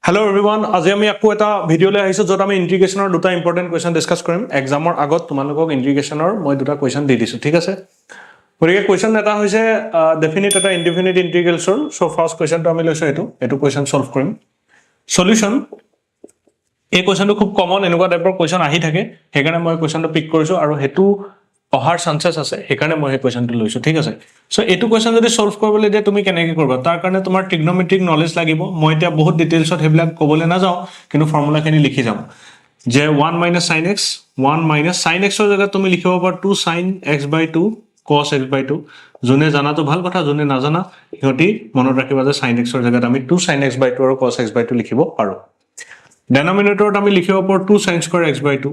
Hello everyone, আজি আমি আকৌ এটা ভিডিও লৈ আহিছো যত আমি ইন্টিগ্ৰেশনৰ দুটা ইম্পৰ্টেন্ট কোৱেশ্চন ডিসকাস কৰিম এক্সামৰ আগত তোমালোকক ইন্টিগ্ৰেশনৰ মই দুটা কোৱেশ্চন দি দিছো ঠিক আছে গতিকে কোৱেশ্চন এটা হৈছে ডেফিনিট এটা ইনডিফিনিট ইন্টিগ্ৰেলছৰ সো ফাৰ্স্ট কোৱেশ্চনটো আমি লৈছো এটো কোৱেশ্চন সলভ কৰিম সলিউশন এই কোৱেশ্চনটো খুব কমন এনেকুৱা টাইপৰ কোৱেশ্চন আহি থাকে হেকাৰণে মই কোৱেশ্চনটো পিক কৰিছো আৰু হেতু অহাৰ চান্সেস আছে হেকাৰণে মই এই কোৱেশ্চনটো লৈছো ঠিক আছে সো এটো কোৱেশ্চন যদি সলভ কৰিবলৈ দিয়ে তুমি কেনেকৈ কৰিবা তাৰ কাৰণে তোমাৰ ট্ৰিগনোমেট্ৰিক নলেজ লাগিব মই এতিয়া বহুত ডিটেইলছত হেবিলাক ক'বলৈ না যাও কিন্তু ফৰ্মুলাখিনি লিখি যাম যে 1 - sin x 1 - sin x ৰ জায়গাত তুমি লিখিব পাৰা 2 sin x/2 cos x/2 জুনে জানাটো ভাল কথা জুনে নাজানা হিহতি মনত ৰাখিবা যে sin x ৰ জায়গাত আমি 2 sin x/2 আৰু cos x/2 লিখিব পাৰো ডেনোমিনেটৰত আমি লিখিব পাৰো 2 sin square x/2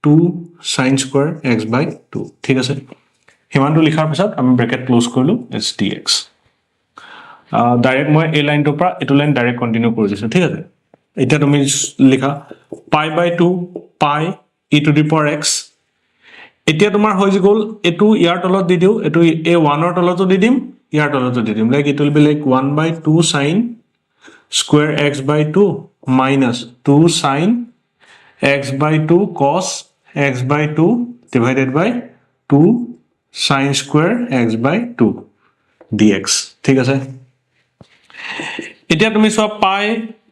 2 sin square x/2 ঠিক আছে হিমানটো লিখাৰ পিছত আমি ব্ৰেকেট ক্লোজ কৰিলো it's dx ডাইৰেক্ট মই এই লাইনটোৰ পৰা এটো লাইন ডাইৰেক্ট কন্টিনিউ কৰি দিছো ঠিক আছে এটা তুমি লিখা pi/2 pi e to the power x এতিয়া তোমাৰ হৈ গল এটো ইয়াৰ তলত দি দিও এটো a1 ৰ তলতো দি দিম ইয়াৰ তলতো দি দিম like it will be like 1/2 sin square x/2 minus 2 sin x/2 cos x/2 divided by 2 sin square x/2 dx ঠিক আছে এতিয়া তুমি সব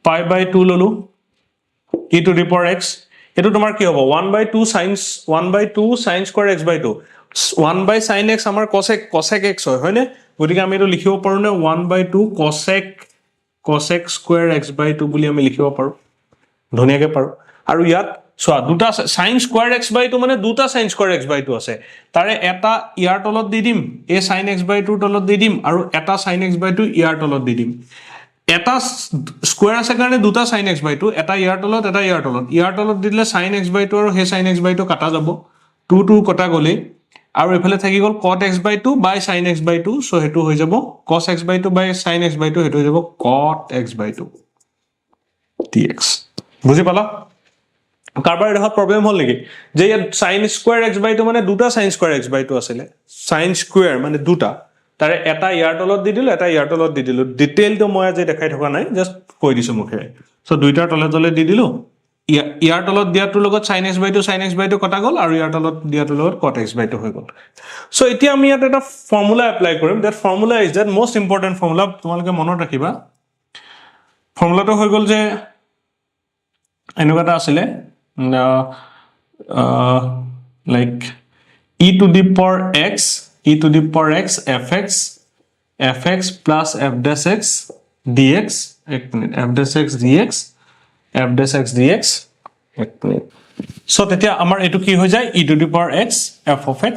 pi/2 ললো e to the power x এটো তোমাৰ কি হ'ব 1/2 sin square x/2 1 sin x আমাৰ cosec x হয়নে গতিকে আমি এটো লিখিব পাৰো না 1/2 cosec square x/2 বুলি আমি লিখিব পাৰো ধুনিয়াকে পাৰো আৰু ইয়াত সোয়া দুটা sin square x/2 মানে দুটা sin square x/2 আছে তাৰে এটা ইয়াৰ তলত দি দিম a sin x/2 তলত দি দিম আৰু এটা sin x/2 ইয়াৰ তলত দি দিম এটা স্কয়াৰ আছে কাৰণে দুটা sin x/2 এটা ইয়াৰ তলত দিলে sin x/2 আৰু হে sin x/2 কাটা যাব 2 কটা গলে আৰু এফালে থাকি গল cot x/2 by sin x/2 so হেতু হৈ যাব cos x/2 by sin x/2 হেতু হৈ যাব cot x/2 dx বুজি পালা কারবার এটা প্রবলেম হল নেকি যে ইয়াত sin square x/2 মানে দুটা sin square x/2 আছিল sin square মানে দুটা তাৰে এটা ইয়াৰ তলত দি দিলো এটা ইয়াৰ তলত দি দিলো ডিটেইল তো মই আজি দেখাই থকা নাই জাস্ট কৈ দিছো মুখে সো দুইটাৰ তলে দি দিলো ইয়াৰ তলত দিয়াটোৰ লগত sin x/2 কটা গল আৰু ইয়াৰ তলত দিয়াটোৰ লগত cot x/2 হৈ গল সো এতিয়া আমি ইয়াত এটা ফৰ্মুলা এপ্লাই কৰিম that formula is that most important formula তোমালোকে মনত ৰাখিবা ফৰ্মুলাটো হৈ গল যে এনেকুৱাটা আছিল like e to the power x fx plus f dash x dx एक minute f dash x dx एक मिनट सो তেতিয়া আমাৰ এটো কি হৈ যায় e to the power x f of x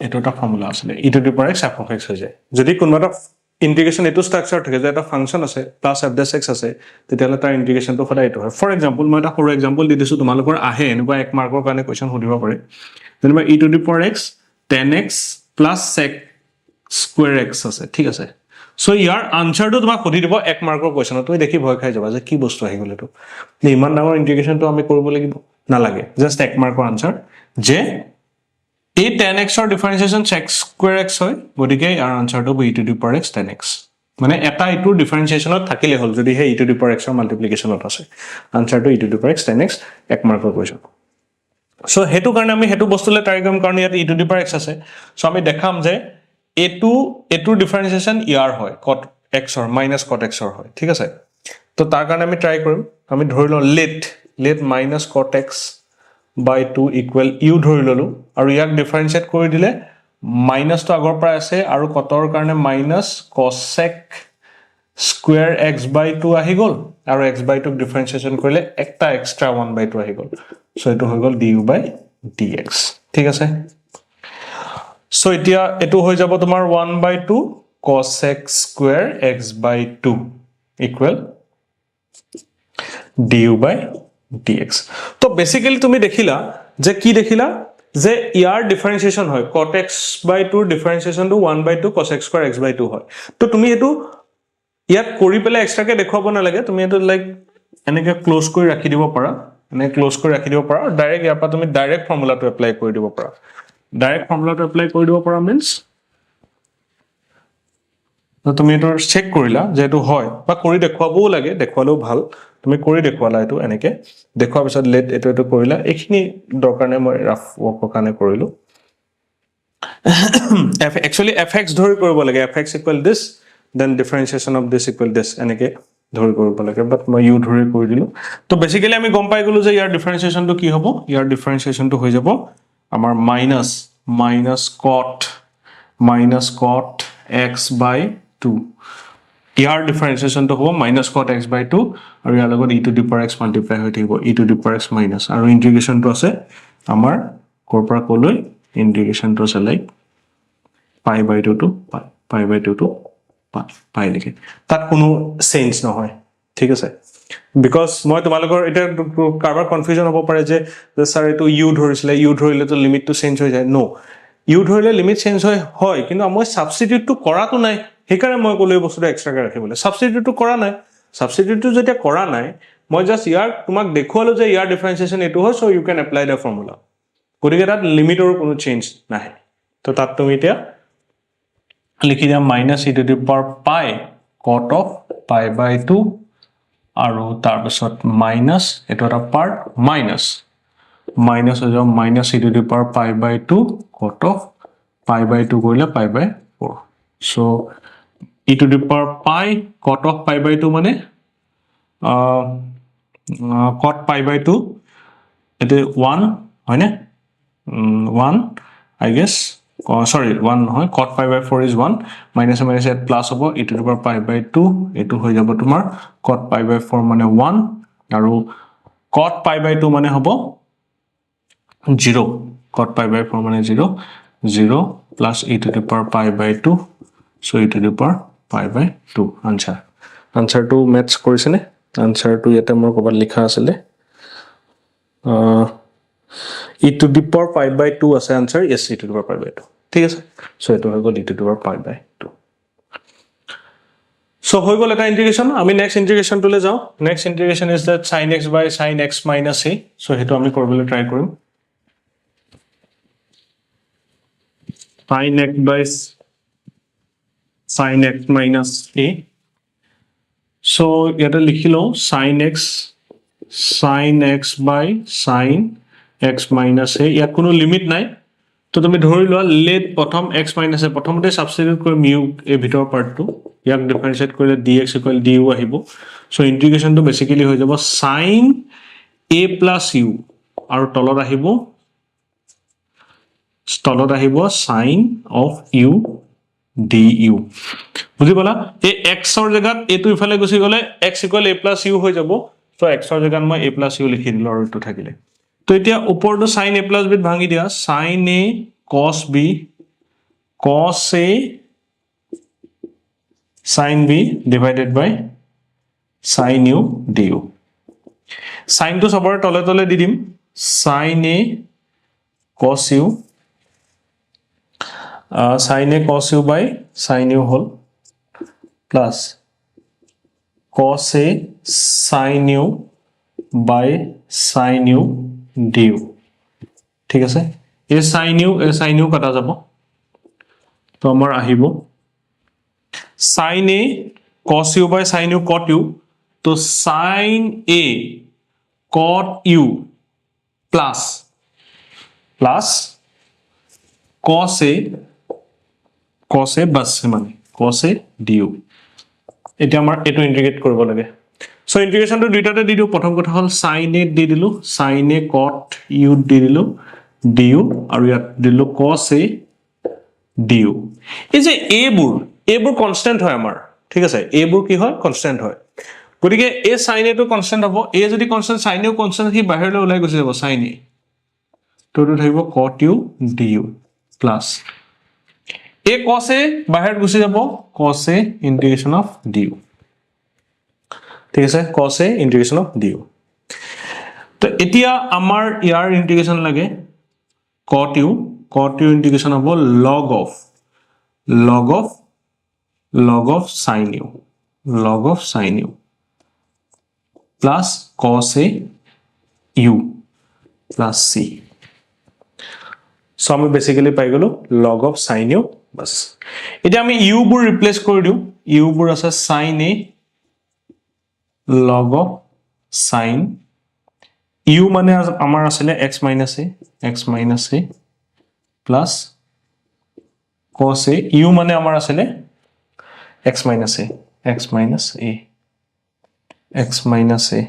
এটো এটা ফৰ্মুলা আছে e to the power x f of x হৈ যায় যদি কোনবাটা ইন্টিগ্ৰেশন এটো স্ট্ৰাকচাৰ থাকে যে এটা ফাংশন আছে প্লাস f dash x আছে তেতিয়ালে তাৰ ইন্টিগ্ৰেশনটো সদায় এটো হয় ফৰ এক্সাম্পল মই এটা সৰু এক্সাম্পল দি দিছো তোমালোকৰ আহে এনেকুৱা এক মাৰ্কৰ কাৰণে কোৱেশ্চন সুধিব পাৰে যেনিবা e to the power x tan x plus sec square x আছে ঠিক আছে সো ইয়াৰ আনসাৰটো তোমাক সুধি দিব এক মাৰ্কৰ কোৱেশ্চন তুমি দেখি ভয় খাই যাবা যে কি বস্তু আহি গল এটো ইমান ডাঙৰ ইন্টিগ্ৰেশনটো আমি কৰিব লাগিব না লাগে জাস্ট এক মাৰ্কৰ আনসাৰ যে a tan x ৰ ডিফাৰেন্সিয়েশন sec square x হয় গতিকে ইয়াৰ আনসাৰটো e to the power x tan x মানে এটা ইটো ডিফাৰেন্সিয়েশনত থাকিলে হল যদি হে e to the power x ৰ মাল্টিপ্লিকেশনত আছে আনসাৰটো e to the power x tan x এক মাৰ্কৰ কোৱেশ্চন সো হেতু কাৰণে আমি হেতু বস্তুলে ট্ৰাই কৰিম কাৰণ ইয়াত e to the power x আছে সো আমি দেখাম যে এটো ডিফাৰেন্সিয়েশন ইয়াৰ হয় cot x ৰ minus cot x ৰ হয় ঠিক আছে তো তাৰ কাৰণে আমি ট্ৰাই কৰিম আমি ধৰি ল let minus cot x by 2 equal u ধৰি ললো আৰু ইয়াক ডিফাৰেন্সিয়েট কৰি দিলে মাইনাস তো আগৰ পৰা আছে আৰু কটৰ কাৰণে minus cosec square x/2 আহি গল আৰু x/2 ক ডিফাৰেন্সিয়েশন কৰিলে একটা এক্সট্ৰা 1/2 আহি গল সো এটো হৈ গল du/dx ঠিক আছে সো এতিয়া এটো হৈ যাব তোমাৰ 1/2 cosec square x/2 equal du/dx তো বেসিক্যালি তুমি দেখিলা যে কি দেখিলা যে ইয়াৰ ডিফাৰেন্সিয়েশন হয় cot x/2 differentiation to 1/2 cosec square x/2 হয় তো তুমি এটো ইয়াত কৰি পেলে এক্সট্ৰাকে দেখাব না লাগে তুমি এটো লাইক এনেকে ক্লোজ কৰি ৰাখি দিব পাৰা এনে ক্লোজ কৰি ৰাখি দিব পাৰা ডাইৰেক্ট ইয়াৰ পৰা তুমি ডাইৰেক্ট ফৰ্মুলাটো এপ্লাই কৰি দিব পাৰা means তো তুমি এইটো চেক কৰিলা যে এইটো হয় বা কৰি দেখুৱাবও লাগে দেখুৱালেও ভাল তুমি কৰি দেখুৱালা এইটো এনেকে দেখুৱাৰ পিছত লেট এইটো কৰিলা এইখিনি দৰকাৰ নাই মই ৰাফ ৱৰ্কৰ কাৰণে কৰিলো actually fx ধৰি কৰিব লাগে fx equal this then differentiation of this equal this এনেকে ধৰি কৰিব লাগে বাট মই u ধৰি কৰি দিলো তো বেসিক্যালি আমি গম পাই গলো যে ইয়াৰ ডিফাৰেন্সিয়েশনটো কি হ'ব ইয়াৰ ডিফাৰেন্সিয়েশনটো হৈ যাব আমাৰ minus cot x by 2 ইয়াৰ ডিফাৰেন্সিয়েশনটো হ'ব minus cot x by 2 আৰু ইয়াৰ লগত e to the power x multiply হৈ থাকিব e to the power x minus আৰু ইন্টিগ্ৰেশনটো আছে আমাৰ কৰ পৰা কলৈ ইন্টিগ্ৰেশনটো আছে like pi by 2 to pi by 2 to pi লিখে তাত কোনো চেঞ্জ নহয় ঠিক আছে বিকজ মই তোমালোকৰ এটা কাৰবাৰ কনফিউজন হ'ব পাৰে যে স্যাৰ এটো u ধৰিছিলে u ধৰিলে তো লিমিটটো চেঞ্জ হৈ যায় নো u ধৰিলে লিমিট চেঞ্জ হয় কিন্তু মই সাবস্টিটিউটটো কৰাটো নাই হেকাৰে মই কলৈ বস্তুটো এক্সট্ৰাকে ৰাখিবলৈ সাবস্টিটিউটটো কৰা নাই সাবস্টিটিউটটো যেতিয়া কৰা নাই মই জাস্ট ইয়াৰ তোমাক দেখুৱালো যে ইয়াৰ ডিফাৰেন্সিয়েশন এটো হয় so you can apply the formula গতিকে তাত লিমিটৰ কোনো চেঞ্জ নাই তো তাত তুমি এতিয়া লিখি দিয়া minus e to the power pi cot of pi by 2 আৰু তাৰ পিছত মাইনাস এটো এটা পাৰ্ট মাইনাস হৈ যাব minus e to the power pi by 2 cot of pi by 2 কৰিলে pi by 4 so e to the power pi cot of pi by 2 মানে cot pi by 2 এতে 1 হয়নে 1 I guess sorry 1 নহয় cot pi by 4 is 1 minus minus at plus হ'ব e to the power pi by 2 এটো হৈ যাব তোমাৰ cot pi by 4 মানে 1 আৰু cot pi by 2 মানে হ'ব 0 cot pi by 4 মানে 0 plus e to the power pi by 2 so e to the power pi by 2 answer to match কৰিছেনে answer to ইয়াতে মোৰ কবাত লিখা আছিল e to the power pi by 2 আছে answer yes e to the power pi by 2 ঠিক আছে so এটো হৈ গল e to the power pi by 2 so হৈ গল এটা ইন্টিগ্ৰেশন আমি নেক্সট ইন্টিগ্ৰেশন টুলে যাও next integration is that sin x by sin x minus a সো হেতু আমি কৰিবলৈ ট্ৰাই কৰিম sin x by sin x minus a so ইয়াতে লিখিলো sin x by sin x minus a ইয়াত কোনো লিমিট নাই তো তুমি ধৰি লোৱা লেট প্ৰথম x minus a প্ৰথমতে সাবস্টিটিউট কৰিম u এ ভিতৰ পাৰ্টটো ইয়াক ডিফাৰেন্সিয়েট কৰিলে dx = du আহিব সো ইন্টিগ্ৰেশনটো বেসিক্যালি হৈ যাব sin a + u আৰু তলত আহিব sin of u du বুজি পালা এই x ৰ জাগাত এটো ইফালে গুছি গলে x = a + u হৈ যাব সো x ৰ জাগাত মই a + u লিখি দিলো আৰু এটো থাকিলে তো এতিয়া উপৰটো sin a + b ভাঙি দিয়া sin a cos b cos a sin b divided by sin u du sin to সবৰ তলে তলে দি দিম sin a cos u sin a cos u by sin u whole plus cos a sin u by sin u du ঠিক আছে এই sin u কাটা যাব তো আমাৰ আহিব sin a cos u by sin u cot u তো sin a cot u plus cos a bas মানে cos a du এটা আমাৰ এটো ইন্টিগ্ৰেট কৰিব লাগে সো ইন্টিগ্ৰেশনটো দুইটাতে দি দিও প্ৰথম কথা হল sin a দি দিলো sin a cot u দি দিলো du আৰু ইয়াত দিলো cos a du এই যে a বোৰ কনস্ট্যান্ট হয় আমাৰ ঠিক আছে a বোৰ কি হয় কনস্ট্যান্ট হয় গতিকে a sin a টো কনস্ট্যান্ট হ'ব a যদি কনস্ট্যান্ট sin a কনস্ট্যান্ট কি বাহিৰলৈ ওলাই গুছি যাব sin a তো এটো থাকিব cot u du plus a cos a বাহিৰত গুছি যাব cos a integration of du ঠিক আছে cos a integration of du তো এতিয়া আমাৰ ইয়াৰ ইন্টিগ্ৰেশন লাগে cot u integration হ'ব log of sin u plus cos a u plus c so আমি বেসিক্যালি পাই গলো log of sin u বাস এতিয়া আমি ইউ বোৰ ৰিপ্লেস কৰি দিও ইউ বোৰ আছে sin a log of sin u মানে আমাৰ আছিল x a plus cos a u মানে আমাৰ আছিল x minus a x minus a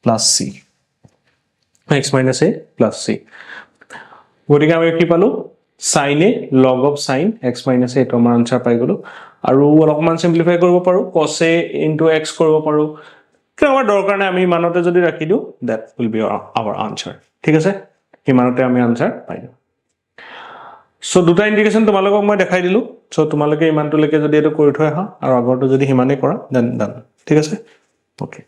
plus c x minus a plus c গতিকে আমি কি পালো sin a log of sin x minus a এটো আমাৰ আনসাৰ পাই গলো আৰু অলপমান সিম্পলিফাই কৰিব পাৰো cos a into x কৰিব পাৰো কিন্তু আমাৰ দৰকাৰ নাই আমি মানতে যদি ৰাখি দিও that will be our answer ঠিক আছে এই মানতে আমি আনসাৰ পাই যাম সো দুটা ইন্ডিকেশন তোমালোকক মই দেখাই দিলো সো তোমালোকে ইমানটো লৈকে যদি এটো কৰি থৈ আহা আৰু আগৰটো যদি হিমানে কৰা দেন ডান ঠিক আছে ওকে